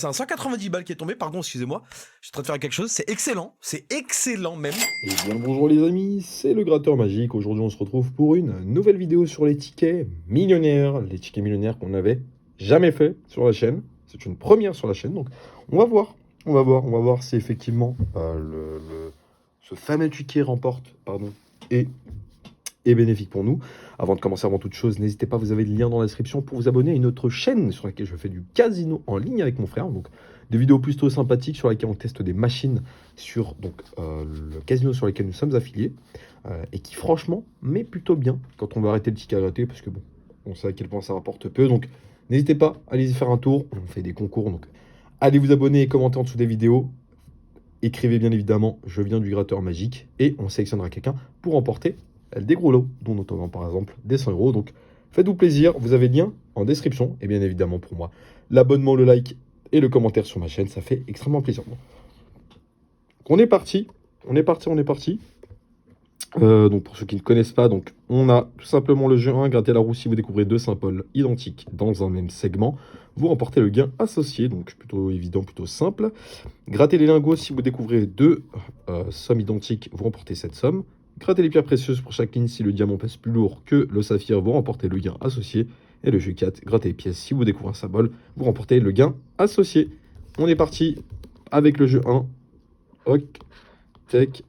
C'est un 190 balles qui est tombé, pardon, excusez-moi. Je suis en train de faire quelque chose, c'est excellent même. Eh bien le bonjour les amis, c'est le Gratteur Magique. Aujourd'hui on se retrouve pour une nouvelle vidéo sur les tickets millionnaires. Les tickets millionnaires qu'on n'avait jamais fait sur la chaîne. C'est une première sur la chaîne, donc on va voir. On va voir si effectivement ce fameux ticket est bénéfique pour nous. Avant de commencer, avant toute chose, n'hésitez pas, vous avez le lien dans la description pour vous abonner à une autre chaîne sur laquelle je fais du casino en ligne avec mon frère. Donc des vidéos plutôt sympathiques sur lesquelles on teste des machines sur le casino sur lequel nous sommes affiliés. Et qui franchement met plutôt bien quand on va arrêter le ticket à gratter parce que bon, on sait à quel point ça rapporte peu. Donc n'hésitez pas, allez-y faire un tour. On fait des concours, donc allez vous abonner et commenter en dessous des vidéos. Écrivez bien évidemment, je viens du Gratteur Magique et on sélectionnera quelqu'un pour remporter des gros lots, dont notamment par exemple des 100 euros. Donc faites-vous plaisir, vous avez le lien en description. Et bien évidemment pour moi, l'abonnement, le like et le commentaire sur ma chaîne, ça fait extrêmement plaisir. Donc on est parti. Donc pour ceux qui ne connaissent pas, donc on a tout simplement le jeu 1, gratter la roue si vous découvrez deux symboles identiques dans un même segment. Vous remportez le gain associé, donc plutôt évident, plutôt simple. Gratter les lingots si vous découvrez deux sommes identiques, vous remportez cette somme. Gratter les pierres précieuses pour chaque ligne si le diamant pèse plus lourd que le saphir, vous remportez le gain associé. Et le jeu 4, gratter les pièces si vous découvrez un symbole, vous remportez le gain associé. On est parti avec le jeu 1. Ok, tech.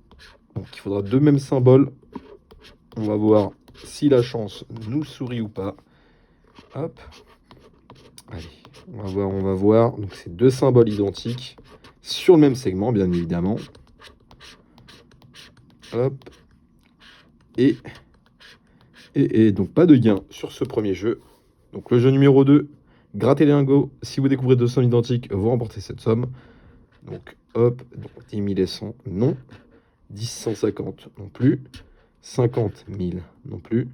Donc il faudra deux mêmes symboles. On va voir si la chance nous sourit ou pas. Hop. Allez, on va voir. Donc c'est deux symboles identiques sur le même segment, bien évidemment. Hop. Et donc pas de gain sur ce premier jeu. Donc le jeu numéro 2, gratter les lingots. Si vous découvrez deux sommes identiques, vous remportez cette somme. Donc hop, donc 10 000 et 100, non. 10 150 non plus. 50 000 non plus.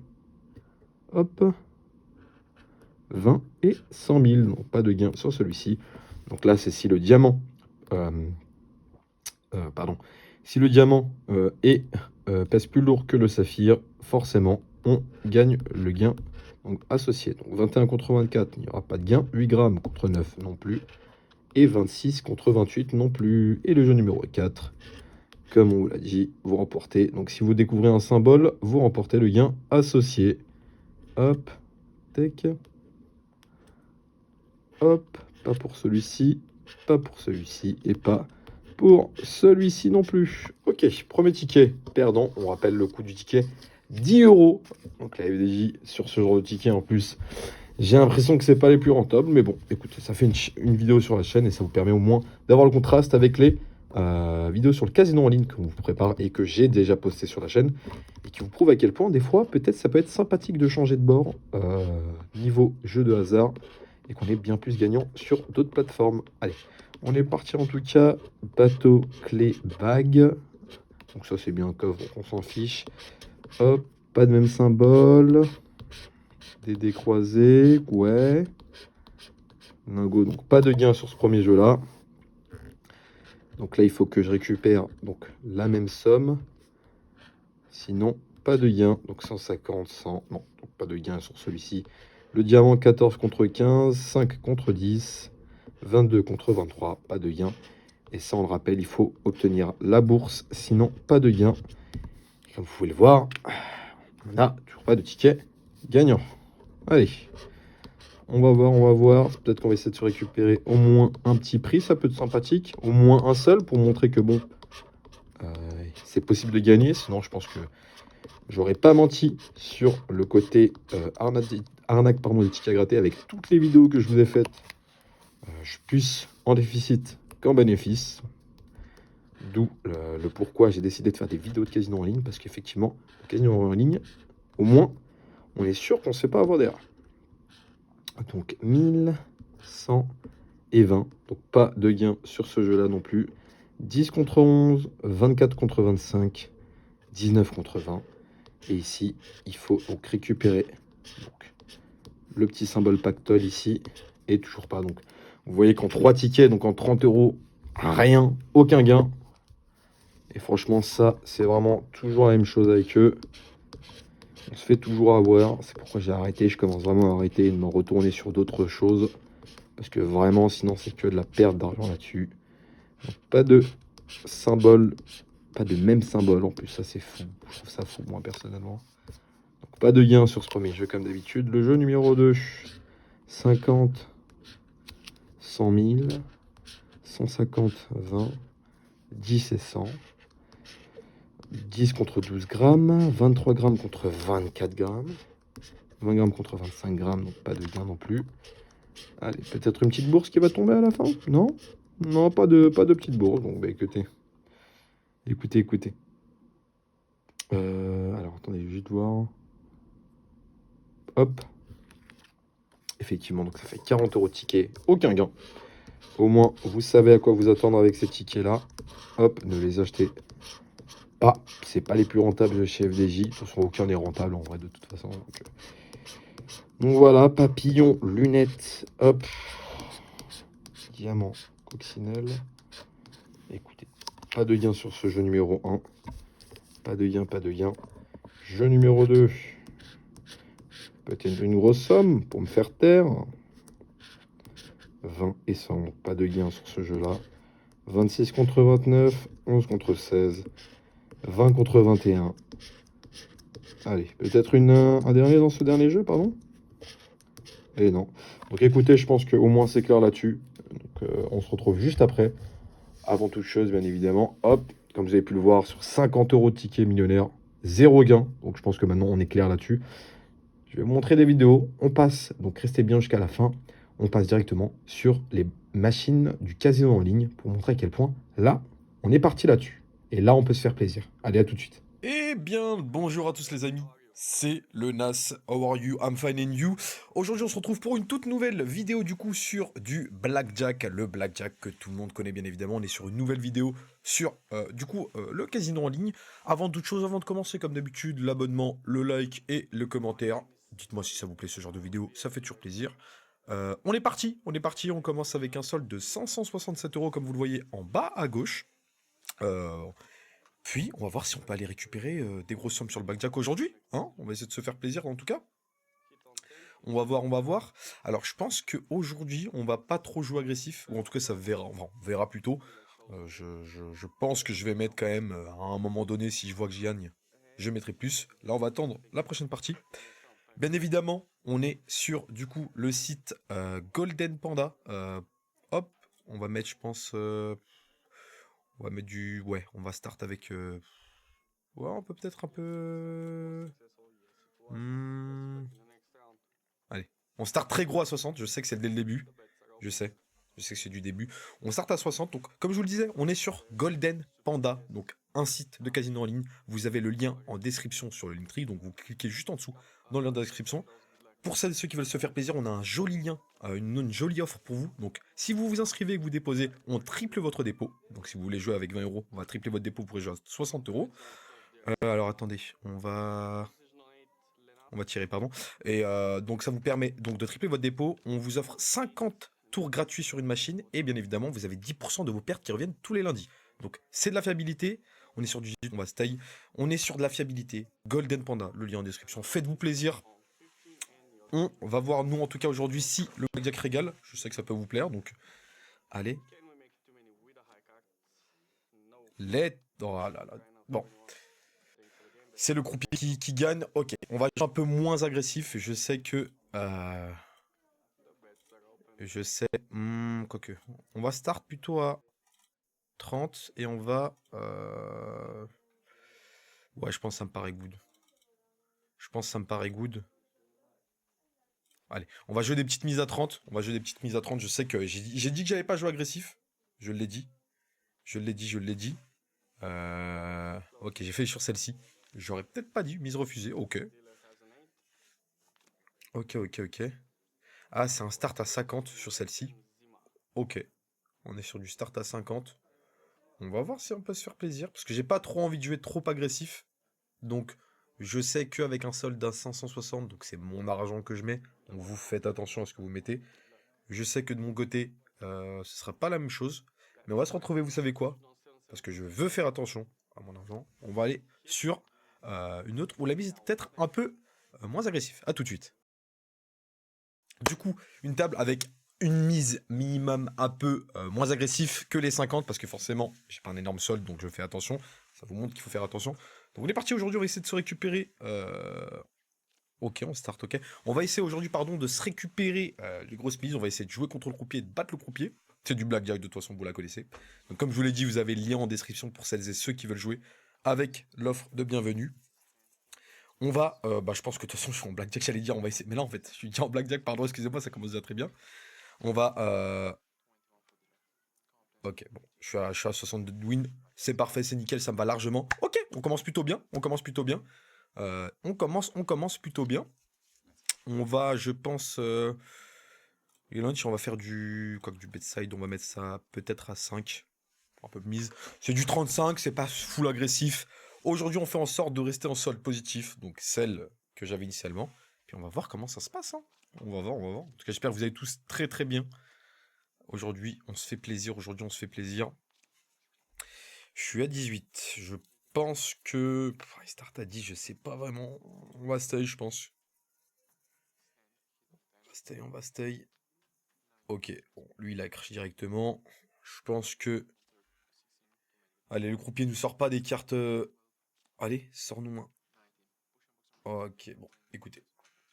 Hop. 20 et 100 000, donc pas de gain sur celui-ci. Donc là, c'est si le diamant... Si le diamant pèse plus lourd que le saphir, forcément, on gagne le gain donc, associé. Donc 21 contre 24, il n'y aura pas de gain. 8 grammes contre 9 non plus. Et 26 contre 28 non plus. Et le jeu numéro 4, comme on vous l'a dit, vous remportez. Donc si vous découvrez un symbole, vous remportez le gain associé. Hop, tech. Hop, pas pour celui-ci, pas pour celui-ci et pas pour celui-ci non plus. Ok, premier ticket, perdant. On rappelle le coût du ticket, 10 euros. Donc la FDJ sur ce genre de ticket en plus, j'ai l'impression que c'est pas les plus rentables. Mais bon, écoutez, ça fait une vidéo sur la chaîne et ça vous permet au moins d'avoir le contraste avec les vidéos sur le casino en ligne que vous prépare et que j'ai déjà posté sur la chaîne. Et qui vous prouve à quel point des fois, peut-être ça peut être sympathique de changer de bord niveau jeu de hasard. Et qu'on est bien plus gagnant sur d'autres plateformes. Allez, on est parti en tout cas. Bateau, clé, bague. Donc ça c'est bien un coffre, on s'en fiche. Hop, pas de même symbole. Des dés croisés, ouais. Lingot, donc pas de gain sur ce premier jeu là. Donc là il faut que je récupère donc la même somme. Sinon, pas de gain. Donc 150, 100. Non, donc pas de gain sur celui-ci. Le diamant 14 contre 15, 5 contre 10, 22 contre 23, pas de gain. Et ça, on le rappelle, il faut obtenir la bourse, sinon pas de gain. Et comme vous pouvez le voir, on n'a toujours pas de ticket gagnant. Allez, on va voir. Peut-être qu'on va essayer de se récupérer au moins un petit prix, ça peut être sympathique. Au moins un seul, pour montrer que bon, c'est possible de gagner. Sinon, je pense que j'aurais pas menti sur le côté arnaque des tickets à gratter avec toutes les vidéos que je vous ai faites. Je suis plus en déficit qu'en bénéfice. D'où le pourquoi j'ai décidé de faire des vidéos de casino en ligne. Parce qu'effectivement, le casino en ligne, au moins, on est sûr qu'on ne se fait pas avoir d'erreur. Donc 1100 et 20. Donc pas de gain sur ce jeu-là non plus. 10 contre 11, 24 contre 25, 19 contre 20. Et ici, il faut donc récupérer donc, le petit symbole pactole ici. Et toujours pas. Donc, vous voyez qu'en 3 tickets, donc en 30 euros, rien, aucun gain. Et franchement, ça, c'est vraiment toujours la même chose avec eux. On se fait toujours avoir. C'est pourquoi j'ai arrêté. Je commence vraiment à arrêter et de me retourner sur d'autres choses. Parce que vraiment, sinon, c'est que de la perte d'argent là-dessus. Donc, pas de symbole, pas de même symbole en plus. Ça, c'est fou. Je trouve ça fou, moi, personnellement. Donc, pas de gain sur ce premier jeu, comme d'habitude. Le jeu numéro 2, 50, 100 000, 150, 20, 10 et 100. 10 contre 12 grammes, 23 grammes contre 24 grammes, 20 grammes contre 25 grammes, donc pas de gain non plus. Allez, peut-être une petite bourse qui va tomber à la fin? Non? Non, pas de petite bourse, donc bah écoutez. Alors, attendez, je vais juste voir. Hop. Effectivement, donc ça fait 40 € de ticket, aucun gain. Au moins, vous savez à quoi vous attendre avec ces tickets-là. Hop, ne les achetez pas. C'est pas les plus rentables de chez FDJ. De toute façon, aucun n'est rentable en vrai, de toute façon. Donc voilà, papillon, lunettes, hop. Diamant, coccinelle. Écoutez, pas de gain sur ce jeu numéro 1. Pas de gain. Jeu numéro 2. Peut-être une grosse somme pour me faire taire. 20 et 100, pas de gain sur ce jeu-là. 26 contre 29, 11 contre 16, 20 contre 21. Allez, peut-être un dernier dans ce dernier jeu, pardon? Et non. Donc écoutez, je pense qu'au moins c'est clair là-dessus. Donc on se retrouve juste après. Avant toute chose, bien évidemment, hop, comme vous avez pu le voir, sur 50 € de ticket millionnaire, zéro gain. Donc je pense que maintenant on est clair là-dessus. Je vais vous montrer des vidéos. On passe, donc restez bien jusqu'à la fin. On passe directement sur les machines du casino en ligne pour montrer à quel point, là, on est parti là-dessus. Et là, on peut se faire plaisir. Allez, à tout de suite. Eh bien, bonjour à tous les amis, c'est le Nas, how are you, I'm fine and you. Aujourd'hui on se retrouve pour une toute nouvelle vidéo du coup sur du Blackjack, le Blackjack que tout le monde connaît bien évidemment. On est sur une nouvelle vidéo sur le casino en ligne. Avant toute chose, avant de commencer comme d'habitude, l'abonnement, le like et le commentaire. Dites-moi si ça vous plaît ce genre de vidéo, ça fait toujours plaisir. On est parti, on commence avec un solde de 567 € comme vous le voyez en bas à gauche. Puis, on va voir si on peut aller récupérer des grosses sommes sur le Blackjack aujourd'hui. Hein, on va essayer de se faire plaisir en tout cas. On va voir. Alors, je pense qu'aujourd'hui, on va pas trop jouer agressif. Ou en tout cas, ça verra. Enfin, on verra plutôt. Je pense que je vais mettre quand même, à un moment donné, si je vois que j'y gagne, je mettrai plus. Là, on va attendre la prochaine partie. Bien évidemment, on est sur, du coup, le site Golden Panda. Hop, on va mettre, je pense... on va mettre du... Ouais, on va start avec... Ouais, on peut peut-être un peu... Allez, on start très gros à 60, je sais que c'est dès le début. Je sais que c'est du début. On start à 60, donc comme je vous le disais, on est sur Golden Panda, donc un site de casino en ligne. Vous avez le lien en description sur le Linktree, donc vous cliquez juste en dessous dans le lien de description. Pour celles et ceux qui veulent se faire plaisir, on a un joli lien, une jolie offre pour vous. Donc si vous vous inscrivez et que vous déposez, on triple votre dépôt. Donc si vous voulez jouer avec 20 €, on va tripler votre dépôt, vous pourrez jouer à 60 €. Alors attendez, on va tirer, pardon. Et donc ça vous permet donc de tripler votre dépôt. On vous offre 50 tours gratuits sur une machine. Et bien évidemment, vous avez 10% de vos pertes qui reviennent tous les lundis. Donc c'est de la fiabilité. On est sur du... On va se tailler. On est sur de la fiabilité. Golden Panda, le lien en description. Faites-vous plaisir. On va voir, nous en tout cas aujourd'hui, si le Blackjack régale. Je sais que ça peut vous plaire. Donc allez. Oh là là. Bon. C'est le croupier qui gagne. Ok, on va être un peu moins agressif. Je sais que... je sais... quoique. On va start plutôt à 30 et on va... Ouais, je pense que ça me paraît good. Allez, on va jouer des petites mises à 30. Je sais que j'ai dit que j'allais pas jouer agressif. Je l'ai dit. Ok, j'ai fait sur celle-ci. J'aurais peut-être pas dit. Mise refusée. Ok. Ah, c'est un start à 50 sur celle-ci. Ok. On est sur du start à 50. On va voir si on peut se faire plaisir. Parce que j'ai pas trop envie de jouer trop agressif. Donc, je sais qu'avec un solde d'un 560, donc c'est mon argent que je mets. Donc, vous faites attention à ce que vous mettez. Je sais que de mon côté, ce sera pas la même chose. Mais on va se retrouver, vous savez quoi? Parce que je veux faire attention à mon argent. On va aller sur une autre où la mise est peut-être un peu moins agressive. A tout de suite. Du coup, une table avec une mise minimum un peu moins agressif que les 50 parce que forcément, j'ai pas un énorme solde donc je fais attention. Ça vous montre qu'il faut faire attention. Donc on est parti aujourd'hui, on va essayer de se récupérer. Ok, on start, ok. On va essayer aujourd'hui, pardon, de se récupérer les grosses mises. On va essayer de jouer contre le croupier et de battre le croupier. C'est du blackjack, de toute façon, vous la connaissez. Donc comme je vous l'ai dit, vous avez le lien en description pour celles et ceux qui veulent jouer avec l'offre de bienvenue. On va, je pense que de toute façon, je suis en blackjack, j'allais dire, on va essayer. Mais là, en fait, je suis déjà en blackjack, pardon, excusez-moi, ça commence déjà très bien. On va, ok, bon, je suis à 62 de win. C'est parfait, c'est nickel, ça me va largement. Ok, on commence plutôt bien, on commence plutôt bien. On commence plutôt bien. On va, je pense, et lunch, on va faire du, quoi que du bedside, on va mettre ça peut-être à 5. Un peu de mise. C'est du 35, c'est pas full agressif. Aujourd'hui, on fait en sorte de rester en solde positif, donc celle que j'avais initialement. Puis on va voir comment ça se passe, hein. On va voir, on va voir. En tout cas, j'espère que vous allez tous très très bien. Aujourd'hui, on se fait plaisir. Aujourd'hui, on se fait plaisir. Je suis à 18. Je pense que... il start à 10, je sais pas vraiment. On va stay, je pense. On va stay, on va stay. Ok, bon, lui, il a crash directement. Je pense que... Allez, le croupier nous sort pas des cartes... Allez, sors-nous un. Ok, bon, écoutez.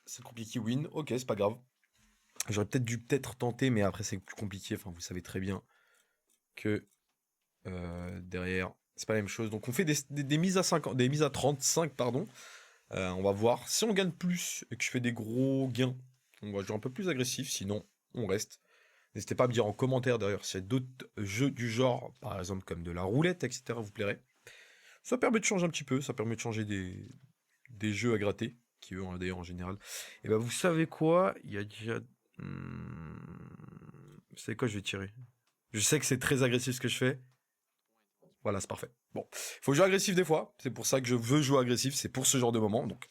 C'est le croupier qui win. Ok, c'est pas grave. J'aurais peut-être dû tenter, mais après, c'est plus compliqué. Enfin, vous savez très bien que derrière, c'est pas la même chose. Donc, on fait des mises à 50, des mises à 35, pardon. On va voir. Si on gagne plus et que je fais des gros gains, on va jouer un peu plus agressif. Sinon, on reste. N'hésitez pas à me dire en commentaire d'ailleurs s'il y a d'autres jeux du genre, par exemple comme de la roulette, etc. vous plairait. Ça permet de changer un petit peu, ça permet de changer des jeux à gratter, qui eux, d'ailleurs, en général. Et bah, vous savez quoi? Il y a déjà... Vous savez quoi, je vais tirer. Je sais que c'est très agressif ce que je fais. Voilà, c'est parfait. Bon, faut jouer agressif des fois. C'est pour ça que je veux jouer agressif. C'est pour ce genre de moment. Donc,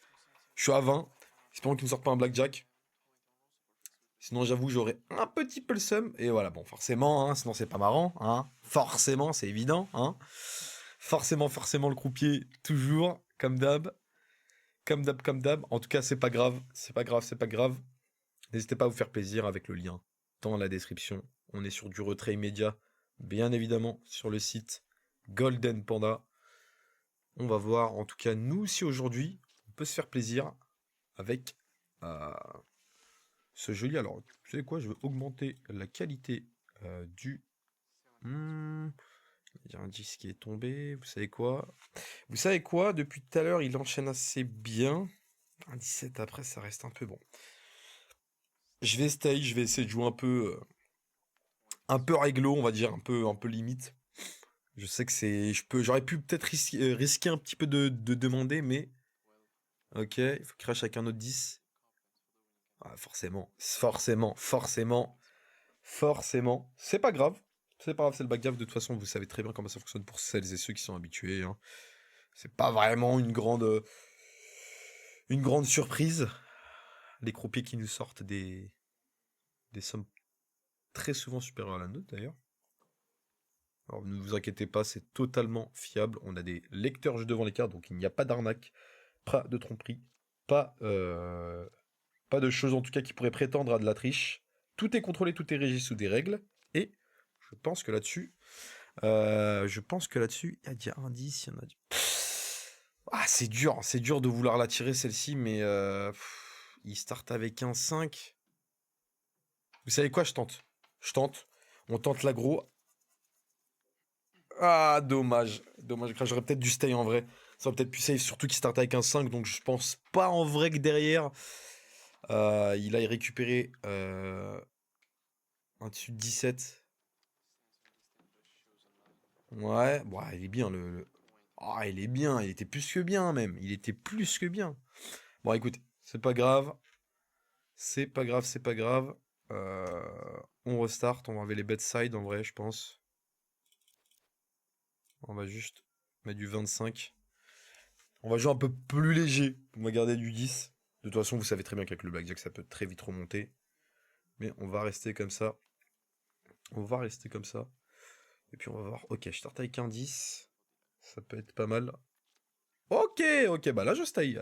je suis à 20. Espérons qu'il ne sorte pas un blackjack. Sinon, j'avoue, j'aurais un petit peu le seum. Et voilà, bon, forcément, hein, sinon c'est pas marrant. Hein. Forcément, c'est évident. Hein. Forcément, le croupier, toujours, comme d'hab. Comme d'hab. En tout cas, c'est pas grave. C'est pas grave, c'est pas grave. N'hésitez pas à vous faire plaisir avec le lien dans la description. On est sur du retrait immédiat, bien évidemment, sur le site Golden Panda. On va voir, en tout cas, nous aussi aujourd'hui, on peut se faire plaisir avec ce joli. Alors, vous savez quoi? Je veux augmenter la qualité du. Il y a un 10 qui est tombé. Vous savez quoi? Vous savez quoi? Depuis tout à l'heure, il enchaîne assez bien. Un 17 après, ça reste un peu bon. Je vais stay, je vais essayer de jouer un peu réglo, on va dire, un peu limite. Je sais que j'aurais pu peut-être risquer un petit peu de demander, mais ok, il faut crash avec un autre 10. Ah, forcément. C'est pas grave, c'est le backgammon. De toute façon, vous savez très bien comment ça fonctionne pour celles et ceux qui sont habitués. Hein. C'est pas vraiment une grande surprise. Les croupiers qui nous sortent des sommes très souvent supérieures à la nôtre d'ailleurs. Alors ne vous inquiétez pas, c'est totalement fiable. On a des lecteurs juste devant les cartes, donc il n'y a pas d'arnaque, pas de tromperie, pas, pas de choses en tout cas qui pourraient prétendre à de la triche. Tout est contrôlé, tout est régi sous des règles. Et je pense que là-dessus, il y a déjà un 10, il y en a du... Ah, c'est dur de vouloir la tirer celle-ci, mais il start avec un 5. Vous savez quoi, je tente. On tente l'aggro. Ah, dommage. J'aurais peut-être dû stay en vrai. Ça aurait peut-être pu save, surtout qu'il start avec un 5, donc je pense pas en vrai que derrière, il aille récupérer un dessus de 17. Ouais, bon, il est bien Ah, il est bien, il était plus que bien même. Il était plus que bien. Bon, écoute, c'est pas grave. C'est pas grave. On restart, on va enlever les bedside en vrai, je pense. On va juste mettre du 25. On va jouer un peu plus léger. On va garder du 10. De toute façon, vous savez très bien qu'avec le blackjack, ça peut très vite remonter. Mais on va rester comme ça. Et puis on va voir. Ok, je start avec un 10. Ça peut être pas mal. Ok, bah là je stay.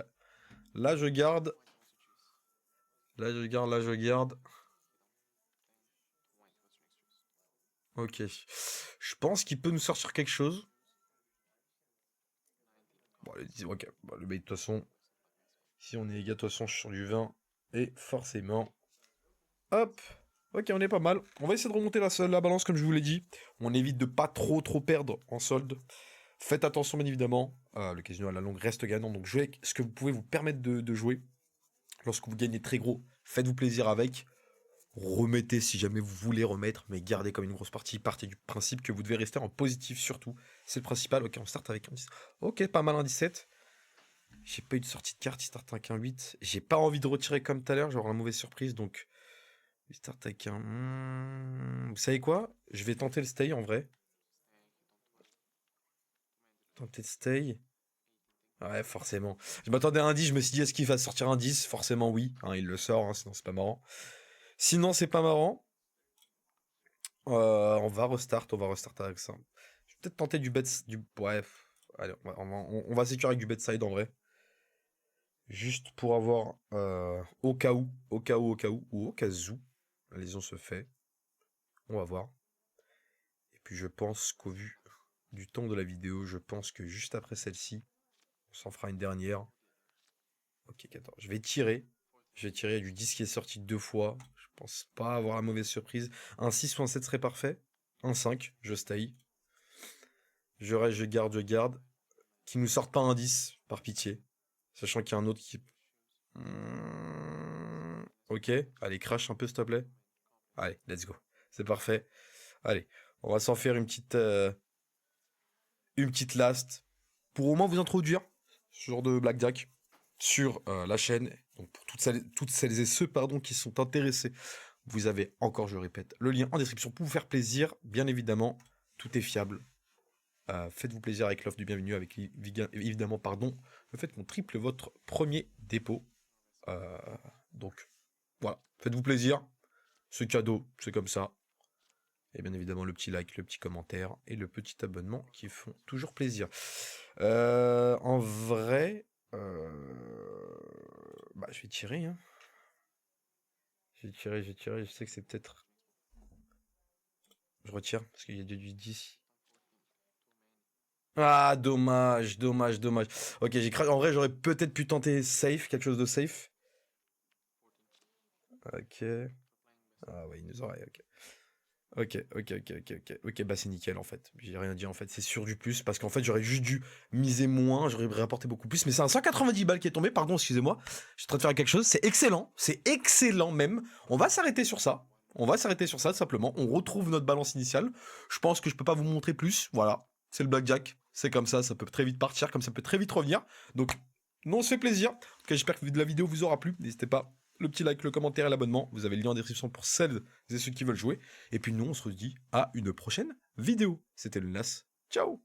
Là je garde. Là je garde. Ok. Je pense qu'il peut nous sortir quelque chose. Bon, ok. Bon, le bait, de toute façon, si on est égal, de toute façon, je suis sur du 20. Et forcément, hop. Ok, on est pas mal. On va essayer de remonter la balance, comme je vous l'ai dit. On évite de pas trop perdre en solde. Faites attention, bien évidemment. Le casino à la longue reste gagnant. Donc, jouez avec ce que vous pouvez vous permettre de jouer. Lorsque vous gagnez très gros, faites-vous plaisir avec. Remettez si jamais vous voulez remettre, mais gardez comme une grosse partie. Partez du principe que vous devez rester en positif surtout. C'est le principal. Ok, on start avec un 10. Ok, pas mal un 17. J'ai pas eu de sortie de carte, il start avec un 8. J'ai pas envie de retirer comme tout à l'heure, j'aurai une mauvaise surprise, donc il start avec un... Vous savez quoi? Je vais tenter le stay en vrai. Tenter de stay. Ouais, forcément. Je m'attendais à un 10, je me suis dit, est-ce qu'il va sortir un 10? Forcément oui, hein, il le sort, hein, sinon c'est pas marrant. Sinon c'est pas marrant. On va restart avec ça. Je vais peut-être tenter du bet... Bref, allez, on va sécuriser avec du bet side en vrai. Juste pour avoir au cas où, ou au cas où, la lésion se fait. On va voir. Et puis je pense qu'au vu du temps de la vidéo, je pense que juste après celle-ci, on s'en fera une dernière. Ok, 14. Je vais tirer. Je vais tirer du 10 qui est sorti 2 fois. Je pense pas avoir la mauvaise surprise. Un 6 ou un 7 serait parfait. Un 5, je stay. Je reste, je garde. Qui nous sorte pas un 10, par pitié. Sachant qu'il y a un autre qui... Ok, allez, crash un peu s'il te plaît. Allez, let's go. C'est parfait. Allez, on va s'en faire une petite last pour au moins vous introduire ce genre de blackjack sur la chaîne. Donc pour toutes celles et ceux qui sont intéressés, vous avez encore, je répète, le lien en description pour vous faire plaisir. Bien évidemment, tout est fiable. Faites-vous plaisir avec l'offre du bienvenu, avec évidemment, le fait qu'on triple votre premier dépôt. Donc voilà, faites-vous plaisir. Ce cadeau, c'est comme ça. Et bien évidemment le petit like, le petit commentaire et le petit abonnement qui font toujours plaisir. En vrai, je vais tirer. Hein. Je vais tirer. Je sais que c'est peut-être... Je retire parce qu'il y a du 10. Ah, dommage. Ok, j'ai craqué. En vrai, j'aurais peut-être pu tenter safe, quelque chose de safe. Ok. Ah ouais, il nous aurait... Ok. Ok, bah c'est nickel en fait. J'ai rien dit en fait. C'est sûr du plus parce qu'en fait j'aurais juste dû miser moins, j'aurais rapporté beaucoup plus. Mais c'est un 190 balles qui est tombé. Pardon, excusez-moi. Je suis en train de faire quelque chose. C'est excellent même. On va s'arrêter sur ça. Simplement. On retrouve notre balance initiale. Je pense que je peux pas vous montrer plus. Voilà, c'est le blackjack. C'est comme ça peut très vite partir, comme ça peut très vite revenir. Donc, non, on se fait plaisir. En tout cas, j'espère que la vidéo vous aura plu. N'hésitez pas. Le petit like, le commentaire et l'abonnement. Vous avez le lien en description pour celles et ceux qui veulent jouer. Et puis nous, on se dit à une prochaine vidéo. C'était le NAS. Ciao!